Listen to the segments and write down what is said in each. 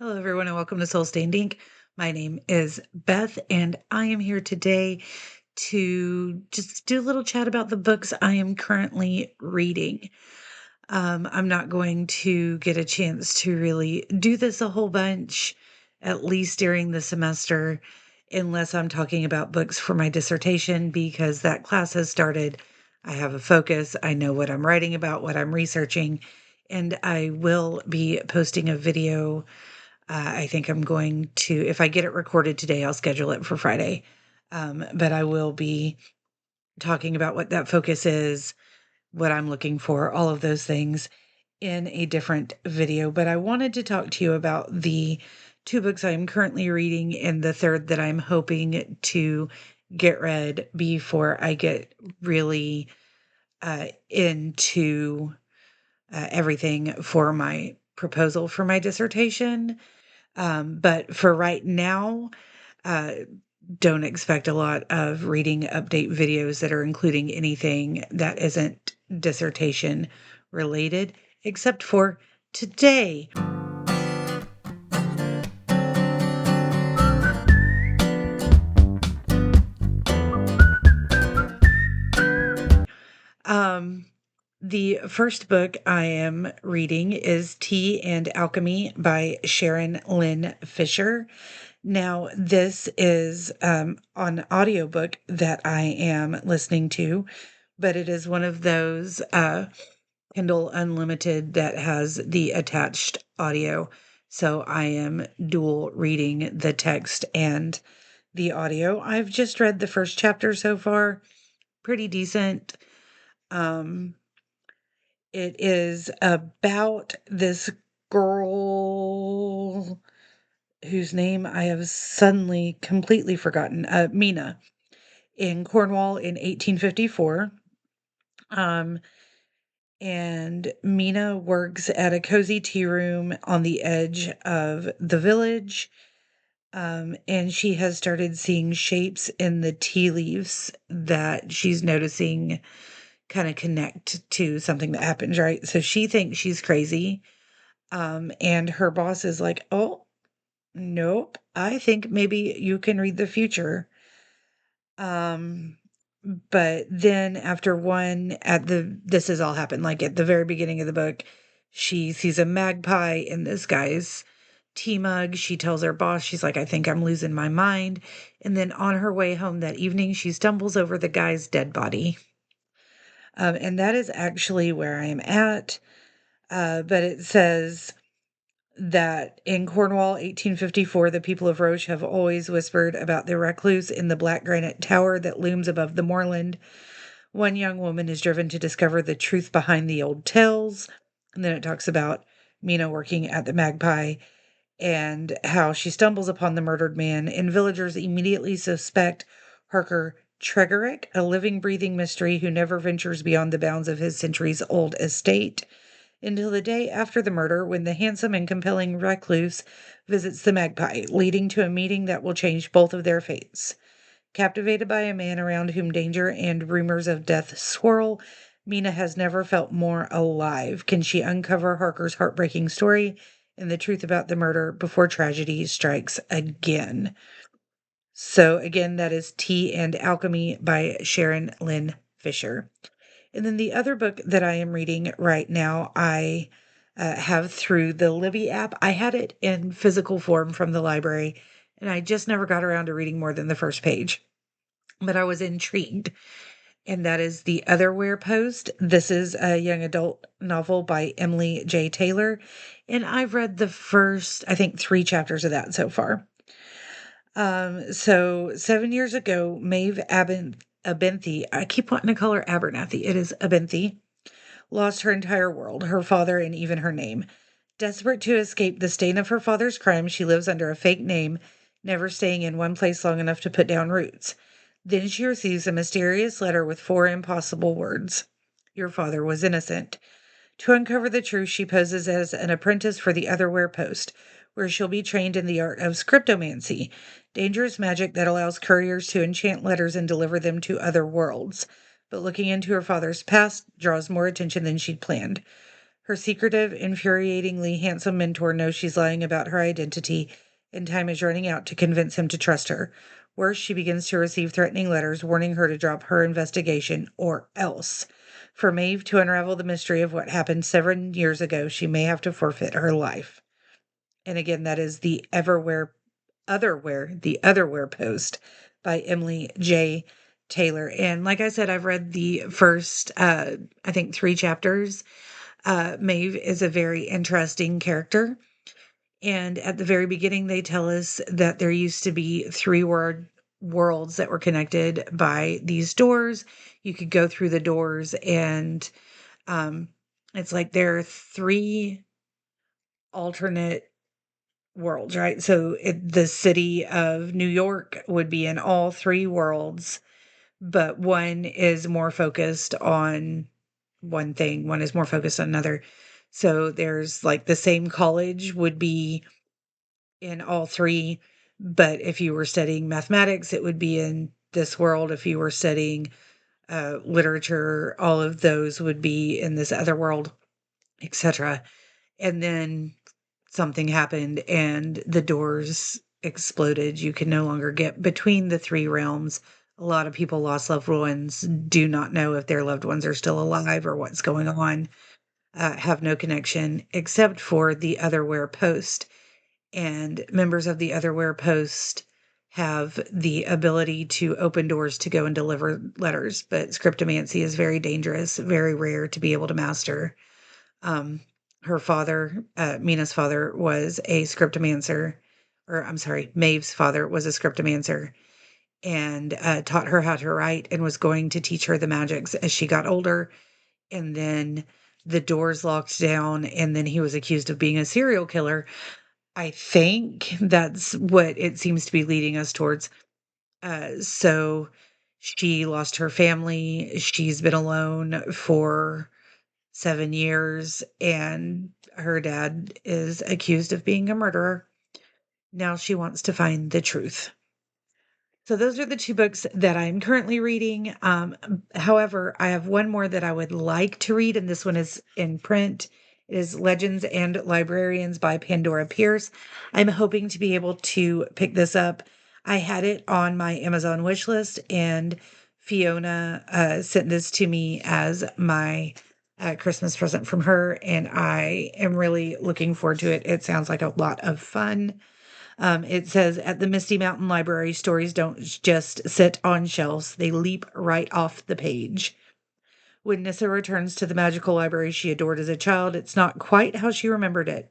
Hello, everyone, and welcome to Soul Stained Ink. My name is Beth, and I am here today to just do a little chat about the books I am currently reading. I'm not going to get a chance to really do this a whole bunch, at least during the semester, unless I'm talking about books for my dissertation, because that class has started. I have a focus. I know what I'm writing about, what I'm researching, and I will be posting a video. I think I'm going to, if I get it recorded today, I'll schedule it for Friday. But I will be talking about what that focus is, what I'm looking for, all of those things in a different video. But I wanted to talk to you about the two books I'm currently reading and the third that I'm hoping to get read before I get really into everything for my proposal for my dissertation. But for right now, uh, don't expect a lot of reading update videos that are including anything that isn't dissertation related, except for today. Um, the first book I am reading is Tea and Alchemy by Sharon Lynn Fisher. Now, this is an audiobook that I am listening to, but it is one of those Kindle Unlimited that has the attached audio. So I am dual reading the text and the audio. I've just read the first chapter so far, pretty decent. Um, it is about this girl whose name I have suddenly completely forgotten, Mina, in Cornwall in 1854. Um, and Mina works at a cozy tea room on the edge of the village. And she has started seeing shapes in the tea leaves that she's noticing kind of connect to something that happens, right? So she thinks she's crazy. And her boss is like, oh, nope, I think maybe you can read the future. Um, but then after this has all happened like at the very beginning of the book, she sees a magpie in this guy's tea mug. She tells her boss, she's like, I think I'm losing my mind. And then on her way home that evening, she stumbles over the guy's dead body. And that is actually where I am at. But it says that in Cornwall, 1854, the people of Roche have always whispered about the recluse in the black granite tower that looms above the moorland. One young woman is driven to discover the truth behind the old tales. And then it talks about Mina working at the Magpie and how she stumbles upon the murdered man, and villagers immediately suspect Harker Tregorick, a living, breathing mystery who never ventures beyond the bounds of his centuries-old estate, until the day after the murder, when the handsome and compelling recluse visits the Magpie, leading to a meeting that will change both of their fates. Captivated by a man around whom danger and rumors of death swirl, Mina has never felt more alive. Can she uncover Harker's heartbreaking story and the truth about the murder before tragedy strikes again? So, again, that is Tea and Alchemy by Sharon Lynn Fisher. And then the other book that I am reading right now, I have through the Libby app. I had it in physical form from the library, and I just never got around to reading more than the first page. But I was intrigued, and that is The Otherwhere Post. This is a young adult novel by Emily J. Taylor, and I've read the first, I think, 3 chapters of that so far. So 7 years ago, Maeve Abinthy, I keep wanting to call her Abernathy. It is Abinthy, lost her entire world, her father, and even her name. Desperate to escape the stain of her father's crime, she lives under a fake name, never staying in one place long enough to put down roots. Then she receives a mysterious letter with 4 impossible words. Your father was innocent. To uncover the truth, she poses as an apprentice for the Otherwhere Post, where she'll be trained in the art of scriptomancy, dangerous magic that allows couriers to enchant letters and deliver them to other worlds. But looking into her father's past draws more attention than she'd planned. Her secretive, infuriatingly handsome mentor knows she's lying about her identity, and time is running out to convince him to trust her. Worse, she begins to receive threatening letters warning her to drop her investigation or else. For Maeve to unravel the mystery of what happened 7 years ago, she may have to forfeit her life. And again, that is the Otherwhere Post by Emily J. Taylor. And like I said, I've read the first, I think, 3 chapters. Maeve is a very interesting character. And at the very beginning, they tell us that there used to be three worlds that were connected by these doors. You could go through the doors, and um, it's like there are three alternate worlds, right? So the city of New York would be in all three worlds, but one is more focused on one thing, one is more focused on another. So there's like the same college would be in all three, but if you were studying mathematics, it would be in this world. If you were studying literature, all of those would be in this other world, etc. And then something happened and the doors exploded. You can no longer get between the three realms. A lot of people lost loved ones, do not know if their loved ones are still alive or what's going on, have no connection except for the Otherwhere Post. And members of the Otherwhere Post have the ability to open doors to go and deliver letters, but scriptomancy is very dangerous, very rare to be able to master. Her father, Mina's father, was a scriptomancer, or I'm sorry, Maeve's father was a scriptomancer, and taught her how to write and was going to teach her the magics as she got older. And then the doors locked down, and then he was accused of being a serial killer. I think that's what it seems to be leading us towards. So she lost her family. She's been alone for 7 years, and her dad is accused of being a murderer. Now she wants to find the truth. So those are the 2 books that I'm currently reading. However, I have one more that I would like to read, and this one is in print. It is Legends and Librarians by Pandora Pierce. I'm hoping to be able to pick this up. I had it on my Amazon wish list, and Fiona sent this to me as my Christmas present from her, and I am really looking forward to it. It sounds like a lot of fun. It says at the Misty Mountain Library, stories don't just sit on shelves, they leap right off the page. When Nissa returns to the magical library she adored as a child, it's not quite how she remembered it.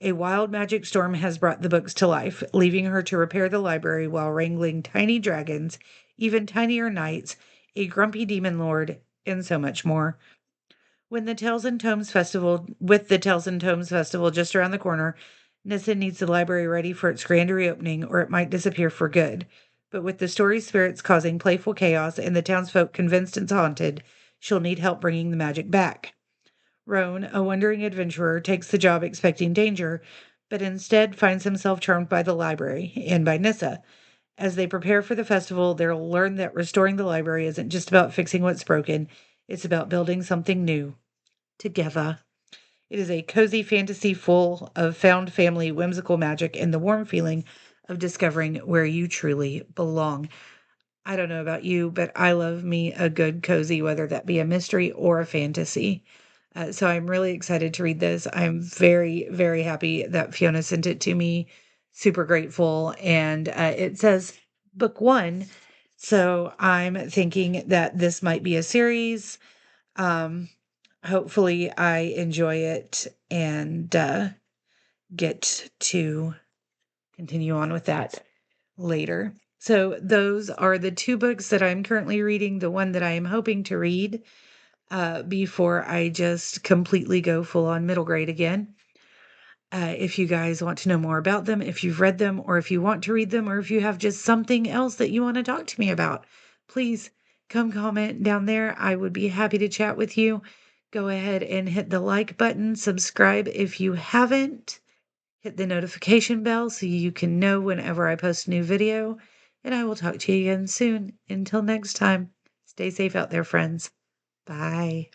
A wild magic storm has brought the books to life, leaving her to repair the library while wrangling tiny dragons, even tinier knights, a grumpy demon lord, and so much more. With the Tales and Tomes Festival just around the corner, Nissa needs the library ready for its grand reopening, or it might disappear for good. But with the story spirits causing playful chaos and the townsfolk convinced it's haunted, she'll need help bringing the magic back. Roan, a wandering adventurer, takes the job expecting danger, but instead finds himself charmed by the library and by Nissa. As they prepare for the festival, they'll learn that restoring the library isn't just about fixing what's broken, it's about building something new together. It is a cozy fantasy full of found family, whimsical magic, and the warm feeling of discovering where you truly belong. I don't know about you, but I love me a good cozy, whether that be a mystery or a fantasy. So I'm really excited to read this. I'm very, very happy that Fiona sent it to me. Super grateful. And it says book 1. So I'm thinking that this might be a series. Um, Hopefully I enjoy it and get to continue on with that later. So those are the 2 books that I'm currently reading, the one that I am hoping to read before I just completely go full on middle grade again. If you guys want to know more about them, if you've read them, or if you want to read them, or if you have just something else that you want to talk to me about, please come comment down there. I would be happy to chat with you. Go ahead and hit the like button, subscribe if you haven't, hit the notification bell so you can know whenever I post a new video, and I will talk to you again soon. Until next time, stay safe out there, friends. Bye.